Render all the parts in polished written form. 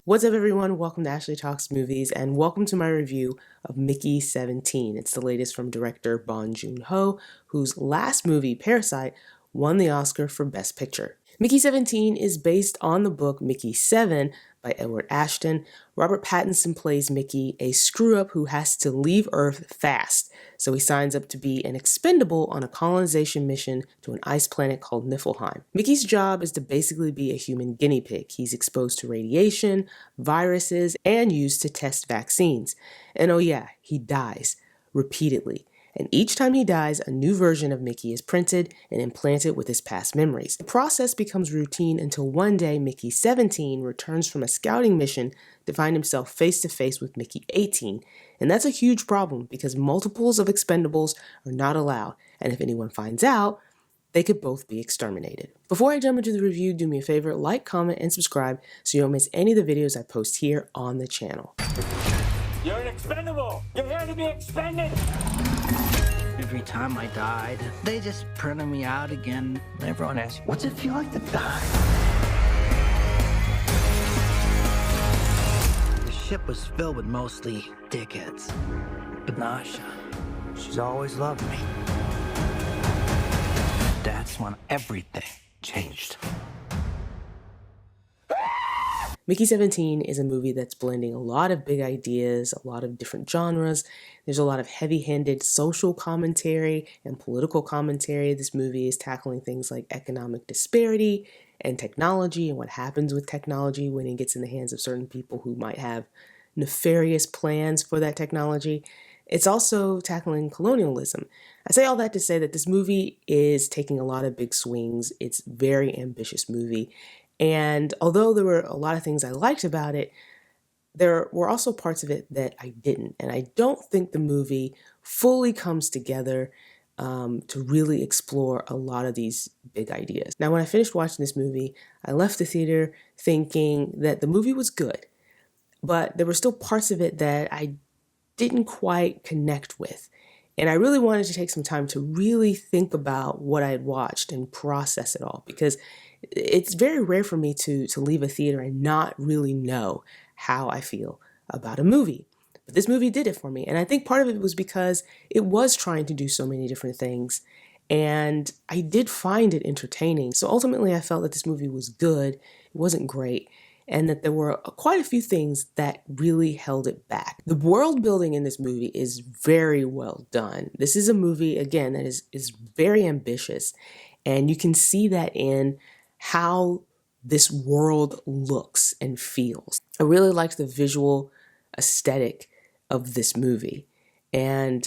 What's up, everyone? Welcome to Ashley Talks Movies, and welcome to my review of Mickey 17. It's the latest from director Bong Joon, whose last movie, Parasite, won the Oscar for Best Picture. Mickey 17 is based on the book Mickey 7 by Edward Ashton. Robert Pattinson plays Mickey, a screw-up who has to leave Earth fast, so he signs up to be an expendable on a colonization mission to an ice planet called Niflheim. Mickey's job is to basically be a human guinea pig. He's exposed to radiation, viruses, and used to test vaccines. And oh yeah, he dies repeatedly. And each time he dies, a new version of Mickey is printed and implanted with his past memories. The process becomes routine until one day Mickey 17 returns from a scouting mission to find himself face to face with Mickey 18. And that's a huge problem because multiples of expendables are not allowed. And if anyone finds out, they could both be exterminated. Before I jump into the review, do me a favor, like, comment, and subscribe so you don't miss any of the videos I post here on the channel. You're an expendable! You're here to be expended! Every time I died, they just printed me out again. Everyone asks you, what's it feel like to die? The ship was filled with mostly dickheads. But Nasha, she's always loved me. That's when everything changed. Mickey 17 is a movie that's blending a lot of big ideas, a lot of different genres. There's a lot of heavy-handed social commentary and political commentary. This movie is tackling things like economic disparity and technology and what happens with technology when it gets in the hands of certain people who might have nefarious plans for that technology. It's also tackling colonialism. I say all that to say that this movie is taking a lot of big swings. It's a very ambitious movie. And although there were a lot of things I liked about it, there were also parts of it that I didn't. And I don't think the movie fully comes together to really explore a lot of these big ideas. Now, when I finished watching this movie, I left the theater thinking that the movie was good, but there were still parts of it that I didn't quite connect with. And I really wanted to take some time to really think about what I had watched and process it all, because it's very rare for me to leave a theater and not really know how I feel about a movie. But this movie did it for me. And I think part of it was because it was trying to do so many different things. And I did find it entertaining. So ultimately, I felt that this movie was good. It wasn't great. And that there were quite a few things that really held it back. The world building in this movie is very well done. This is a movie, again, that is very ambitious. And you can see that in how this world looks and feels. I really liked the visual aesthetic of this movie. And,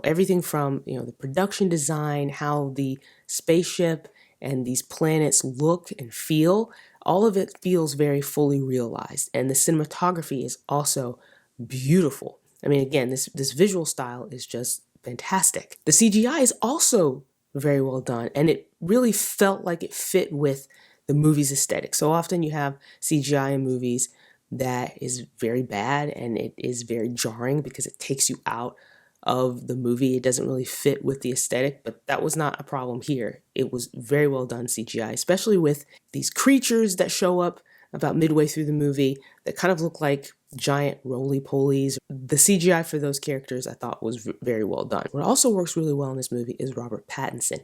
everything from, the production design, how the spaceship and these planets look and feel, all of it feels very fully realized. And the cinematography is also beautiful. I mean, again, this visual style is just fantastic. The CGI is also very well done, and it really felt like it fit with the movie's aesthetic. So often you have CGI in movies that is very bad, and it is very jarring because it takes you out of the movie. It doesn't really fit with the aesthetic, but that was not a problem here. It was very well done CGI, especially with these creatures that show up about midway through the movie that kind of look like giant roly-polies. The CGI for those characters I thought was very well done. What also works really well in this movie is Robert Pattinson.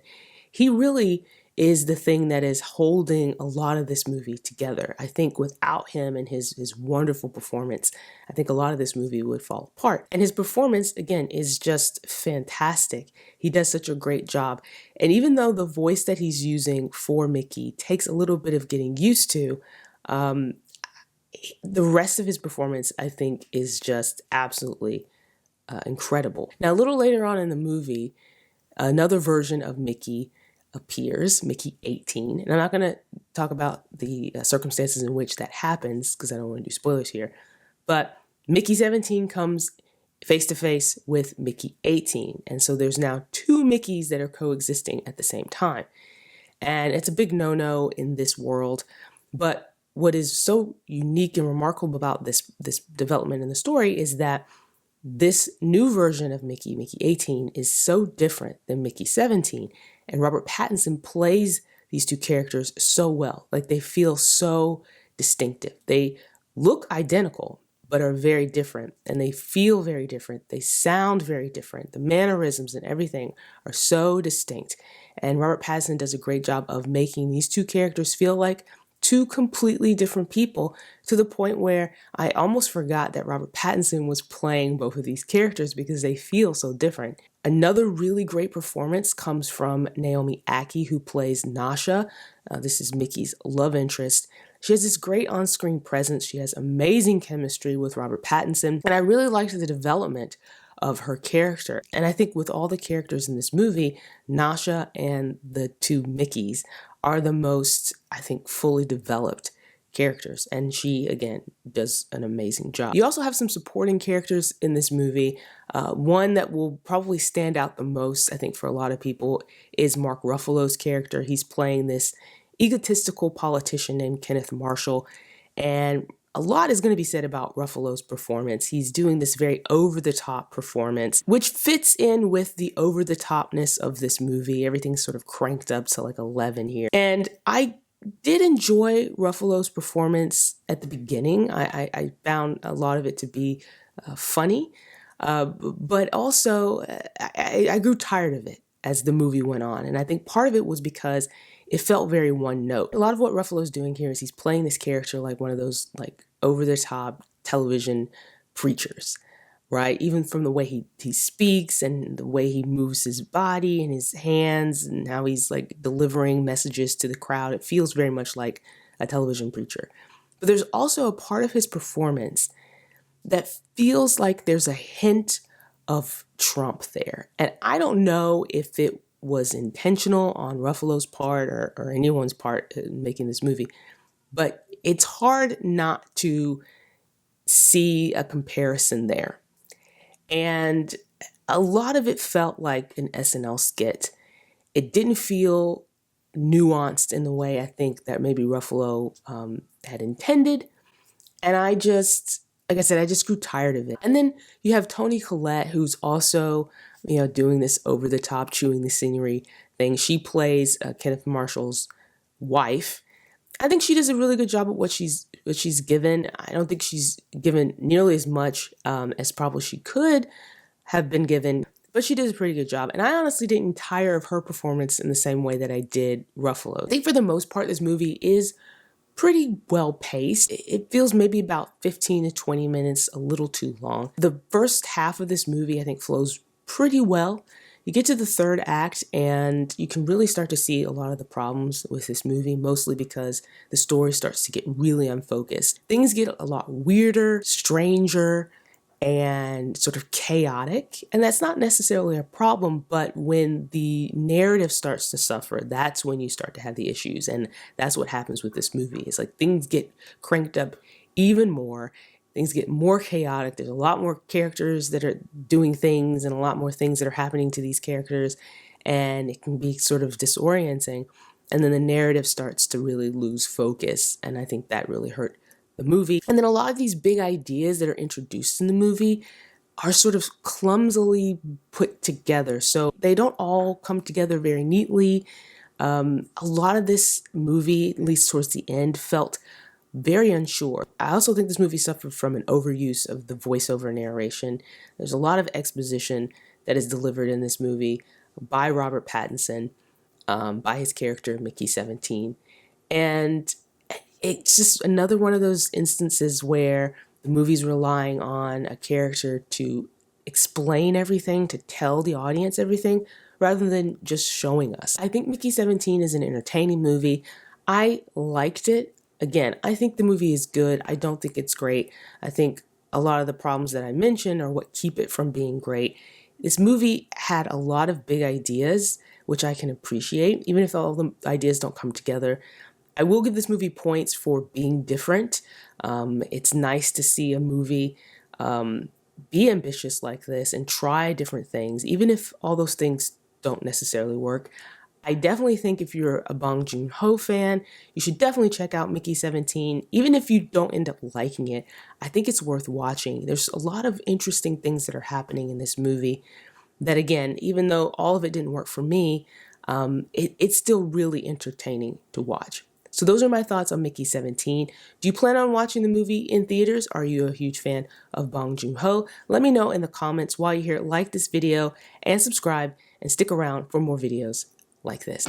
He really is the thing that is holding a lot of this movie together. I think without him and his wonderful performance, I think a lot of this movie would fall apart. And his performance, again, is just fantastic. He does such a great job. And even though the voice that he's using for Mickey takes a little bit of getting used to, the rest of his performance, I think, is just absolutely incredible. Now, a little later on in the movie, another version of Mickey appears, Mickey 18. And I'm not going to talk about the circumstances in which that happens because I don't want to do spoilers here. But Mickey 17 comes face to face with Mickey 18. And so there's now two Mickeys that are coexisting at the same time. And it's a big no-no in this world. But what is so unique and remarkable about this development in the story is that this new version of Mickey, Mickey 18, is so different than Mickey 17. And Robert Pattinson plays these two characters so well. Like, they feel so distinctive. They look identical, but are very different, and they feel very different. They sound very different. The mannerisms and everything are so distinct. And Robert Pattinson does a great job of making these two characters feel like two completely different people, to the point where I almost forgot that Robert Pattinson was playing both of these characters because they feel so different. Another really great performance comes from Naomi Ackie, who plays Nasha. This is Mickey's love interest. She has this great on-screen presence. She has amazing chemistry with Robert Pattinson. And I really liked the development of her character. And I think with all the characters in this movie, Nasha and the two Mickeys are the most, I think, fully developed characters. And she, again, does an amazing job. You also have some supporting characters in this movie. One that will probably stand out the most, I think, for a lot of people is Mark Ruffalo's character. He's playing this egotistical politician named Kenneth Marshall, and a lot is going to be said about Ruffalo's performance. He's doing this very over-the-top performance, which fits in with the over-the-topness of this movie. Everything's sort of cranked up to like 11 here. And I did enjoy Ruffalo's performance at the beginning. I found a lot of it to be funny, but also I grew tired of it as the movie went on. And I think part of it was because it felt very one note. A lot of what Ruffalo's doing here is he's playing this character like one of those like over-the-top television preachers, right? Even from the way he speaks and the way he moves his body and his hands and how he's like delivering messages to the crowd, it feels very much like a television preacher. But there's also a part of his performance that feels like there's a hint of Trump there. And I don't know if it was intentional on Ruffalo's part or anyone's part in making this movie, but it's hard not to see a comparison there. And a lot of it felt like an SNL skit. It didn't feel nuanced in the way I think that maybe Ruffalo had intended. And I just, like I said, I just grew tired of it. And then you have Toni Collette, who's also, doing this over the top, chewing the scenery thing. She plays Kenneth Marshall's wife. I think she does a really good job at what she's given. I don't think she's given nearly as much as probably she could have been given, but she does a pretty good job. And I honestly didn't tire of her performance in the same way that I did Ruffalo. I think for the most part, this movie is pretty well paced. It feels maybe about 15 to 20 minutes, a little too long. The first half of this movie, I think, flows pretty well. You get to the third act and you can really start to see a lot of the problems with this movie, mostly because the story starts to get really unfocused. Things get a lot weirder, stranger, and sort of chaotic. And that's not necessarily a problem, but when the narrative starts to suffer, that's when you start to have the issues. And that's what happens with this movie. It's like things get cranked up even more. Things get more chaotic. There's a lot more characters that are doing things and a lot more things that are happening to these characters. And it can be sort of disorienting. And then the narrative starts to really lose focus. And I think that really hurt the movie. And then a lot of these big ideas that are introduced in the movie are sort of clumsily put together. So they don't all come together very neatly. A lot of this movie, at least towards the end, felt very unsure. I also think this movie suffered from an overuse of the voiceover narration. There's a lot of exposition that is delivered in this movie by Robert Pattinson, by his character Mickey 17. And it's just another one of those instances where the movie's relying on a character to explain everything, to tell the audience everything, rather than just showing us. I think Mickey 17 is an entertaining movie. I liked it. Again, I think the movie is good. I don't think it's great. I think a lot of the problems that I mentioned are what keep it from being great. This movie had a lot of big ideas, which I can appreciate, even if all the ideas don't come together. I will give this movie points for being different. It's nice to see a movie be ambitious like this and try different things, even if all those things don't necessarily work. I definitely think if you're a Bong Joon-ho fan, you should definitely check out Mickey 17. Even if you don't end up liking it, I think it's worth watching. There's a lot of interesting things that are happening in this movie that, again, even though all of it didn't work for me, it's still really entertaining to watch. So those are my thoughts on Mickey 17. Do you plan on watching the movie in theaters? Are you a huge fan of Bong Joon-ho? Let me know in the comments. While you're here, like this video and subscribe and stick around for more videos like this.